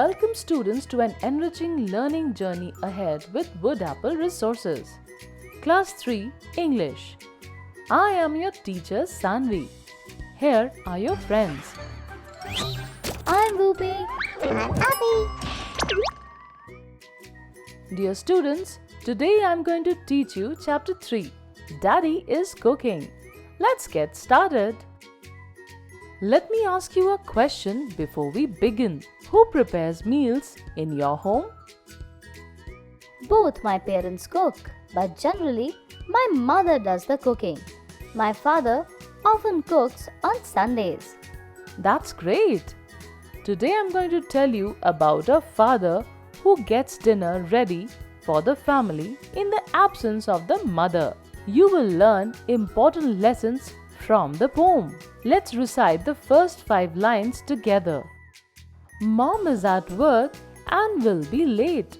welcome students to an enriching learning journey ahead with Wood Apple Resources. Class 3 English. I am your teacher Sanvi. Here are your friends. I'm Ruby. I'm Abby. Dear students, today I am going to teach you Chapter 3. Daddy is cooking. Let's get started. Let me ask you a question before we begin. Who prepares meals in your home? Both my parents cook, but generally my mother does the cooking. My father often cooks on Sundays. That's great. Today I'm going to tell you about a father who gets dinner ready for the family in the absence of the mother. You will learn important lessons from the poem. Let's recite the first 5 lines together. Mom is at work and will be late.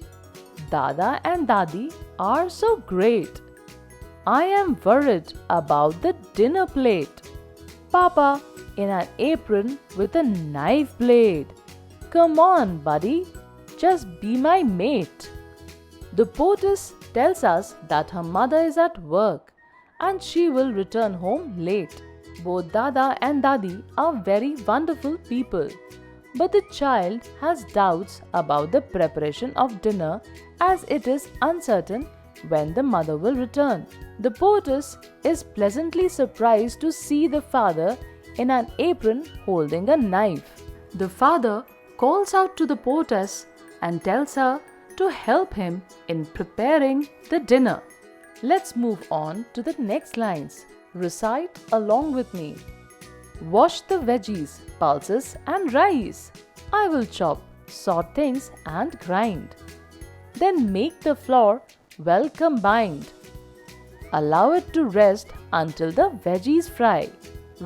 Dada and Dadi are so great. I am worried about the dinner plate. Papa in an apron with a knife blade. Come on, buddy, just be my mate. The poetess tells us that her mother is at work and she will return home late. Both Dada and Dadi are very wonderful people, but the child has doubts about the preparation of dinner as it is uncertain when the mother will return. The poetess is pleasantly surprised to see the father in an apron holding a knife. The father calls out to the poetess and tells her to help him in preparing the dinner. Let's move on to the next lines. Recite along with me. Wash the veggies, pulses and rice. I will chop, sort things and grind. Then make the flour well combined. Allow it to rest until the veggies fry.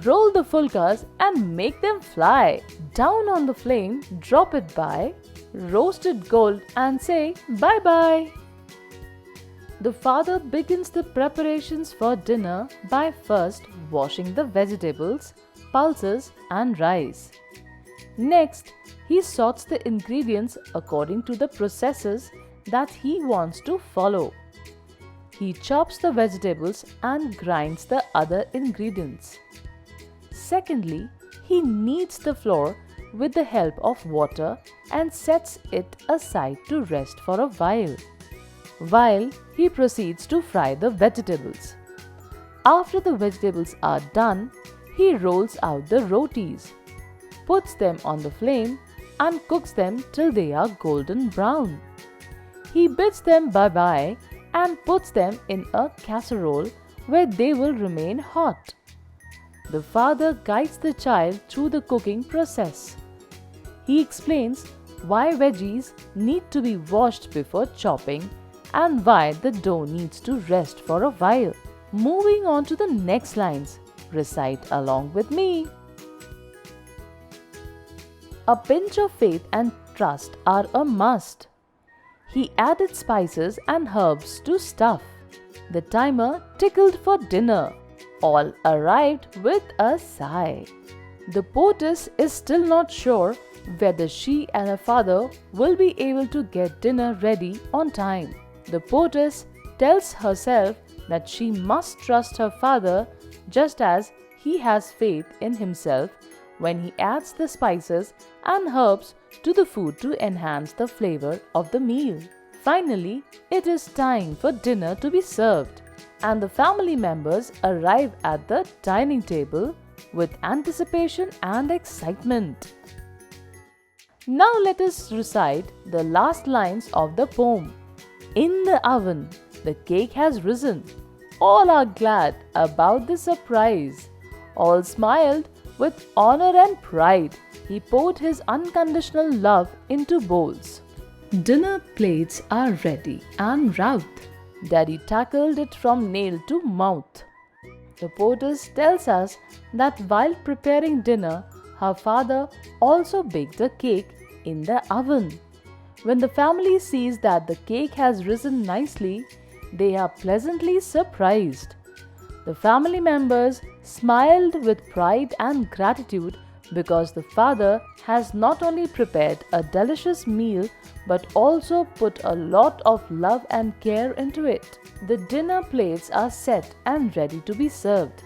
Roll the fulkas and make them fly. Down on the flame, drop it by. Roast it gold and say bye-bye. The father begins the preparations for dinner by first washing the vegetables, pulses and rice. Next, he sorts the ingredients according to the processes that he wants to follow. He chops the vegetables and grinds the other ingredients. Secondly, he kneads the flour with the help of water and sets it aside to rest for a while he proceeds to fry the vegetables. After the vegetables are done, he rolls out the rotis, puts them on the flame and cooks them till they are golden brown. He bids them bye-bye and puts them in a casserole where they will remain hot. The father guides the child through the cooking process. He explains why veggies need to be washed before chopping and why the dough needs to rest for a while. Moving on to the next lines, recite along with me. A pinch of faith and trust are a must. He added spices and herbs to stuff. The timer tickled for dinner. All arrived with a sigh. The poetess is still not sure whether she and her father will be able to get dinner ready on time. The poetess tells herself that she must trust her father just as he has faith in himself when he adds the spices and herbs to the food to enhance the flavor of the meal. Finally, it is time for dinner to be served, and the family members arrive at the dining table with anticipation and excitement. Now let us recite the last lines of the poem. In the oven, the cake has risen. All are glad about the surprise. All smiled with honor and pride. He poured his unconditional love into bowls. Dinner plates are ready and roughed. Daddy tackled it from nail to mouth. The poetess tells us that while preparing dinner, her father also baked a cake in the oven. When the family sees that the cake has risen nicely, they are pleasantly surprised. The family members smiled with pride and gratitude because the father has not only prepared a delicious meal but also put a lot of love and care into it. The dinner plates are set and ready to be served.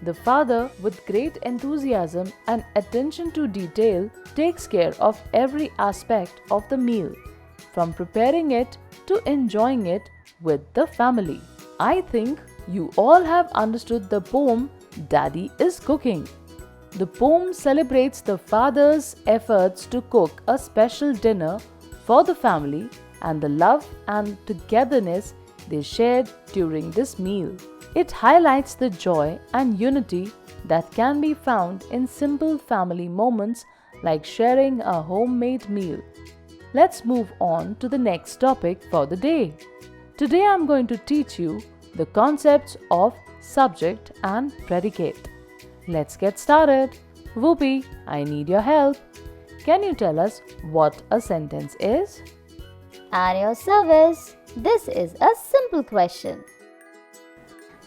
The father, with great enthusiasm and attention to detail, takes care of every aspect of the meal, from preparing it to enjoying it with the family. I think you all have understood the poem Daddy is Cooking. The poem celebrates the father's efforts to cook a special dinner for the family and the love and togetherness they shared during this meal. It highlights the joy and unity that can be found in simple family moments like sharing a homemade meal. Let's move on to the next topic for the day. Today I'm going to teach you the concepts of subject and predicate. Let's get started. Whoopi, I need your help. Can you tell us what a sentence is? At your service. This is a simple question.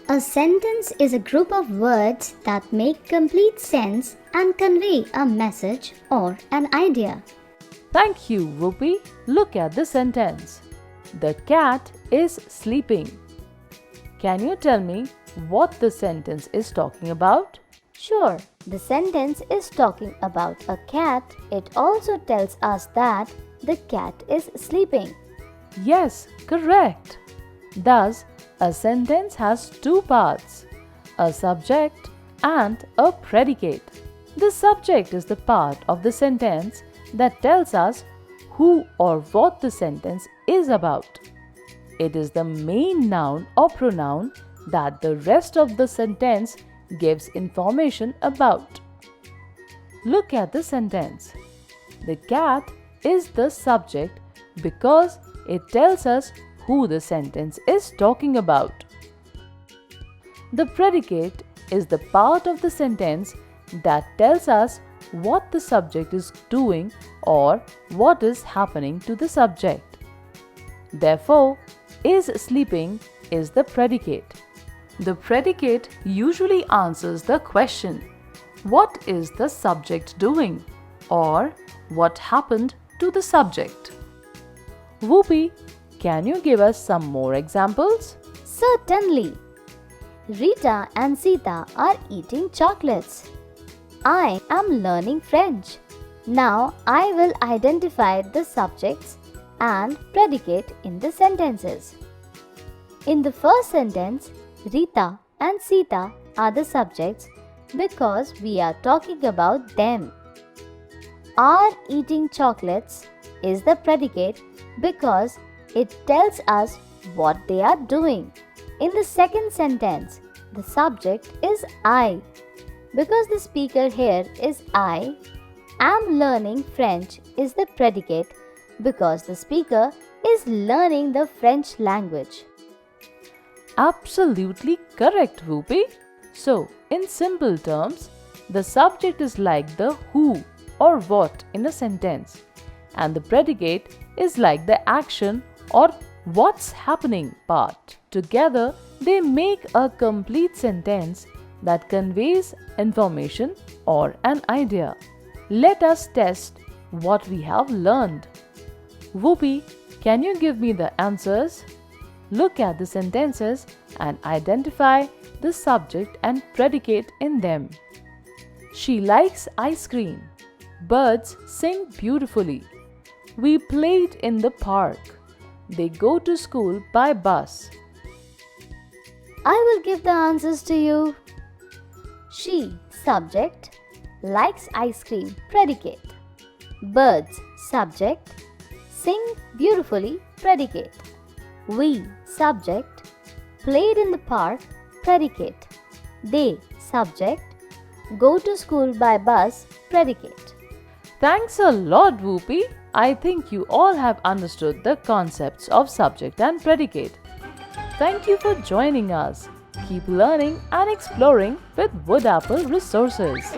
A sentence is a group of words that make complete sense and convey a message or an idea. Thank you, Whoopi. Look at the sentence. The cat is sleeping. Can you tell me what the sentence is talking about? Sure, the sentence is talking about a cat. It also tells us that the cat is sleeping. Yes, correct. Thus, a sentence has two parts, a subject and a predicate. The subject is the part of the sentence that tells us who or what the sentence is about. It is the main noun or pronoun that the rest of the sentence gives information about. Look at the sentence. The cat is the subject because it tells us who the sentence is talking about. The predicate is the part of the sentence that tells us what the subject is doing or what is happening to the subject. Therefore, is sleeping is the predicate. The predicate usually answers the question, what is the subject doing? Or what happened to the subject? Whoopi, can you give us some more examples? Certainly. Rita and Sita are eating chocolates. I am learning French. Now I will identify the subjects and predicate in the sentences. In the first sentence, Rita and Sita are the subjects because we are talking about them. Are eating chocolates is the predicate because it tells us what they are doing. In the second sentence, the subject is I. Because the speaker here is I, am learning French is the predicate because the speaker is learning the French language. Absolutely correct, Whoopi. So, in simple terms, the subject is like the who or what in a sentence, and the predicate is like the action or what's happening part. Together, they make a complete sentence that conveys information or an idea. Let us test what we have learned. Whoopi, can you give me the answers? Look at the sentences and identify the subject and predicate in them. She likes ice cream. Birds sing beautifully. We played in the park. They go to school by bus. I will give the answers to you. She, subject, likes ice cream, predicate. Birds, subject, sing beautifully, predicate. We, subject, played in the park, predicate. They, subject, go to school by bus, predicate. Thanks a lot, Whoopi. I think you all have understood the concepts of subject and predicate. Thank you for joining us. Keep learning and exploring with Wood Apple Resources.